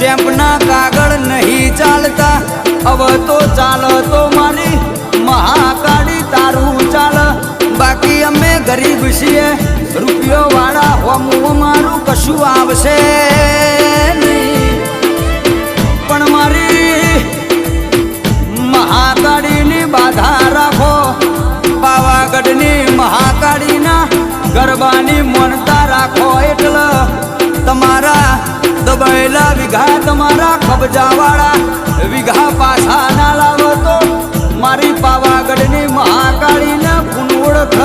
સ્ટેમ્પના કાગળ નહીં ચાલતા હવે તો ચાલ તો મારી મહાકાળી તારું ચાલ બાકી અમે ગરીબ છીએ રૂપિયો વાળા હોમું મારું કશું આવશે નહીં પણ મારી મહાકાળીની બાધા રાખો પાવાગઢની મહાકાળીના ગરબાની મણતા રાખો એટલે તમારા દબાયેલા વિઘા તમારા કબજાવાળા વિઘા પાછા ના લાવો તો મારી પાવાગઢની મહાકાળીને પુનઃ ઓળખ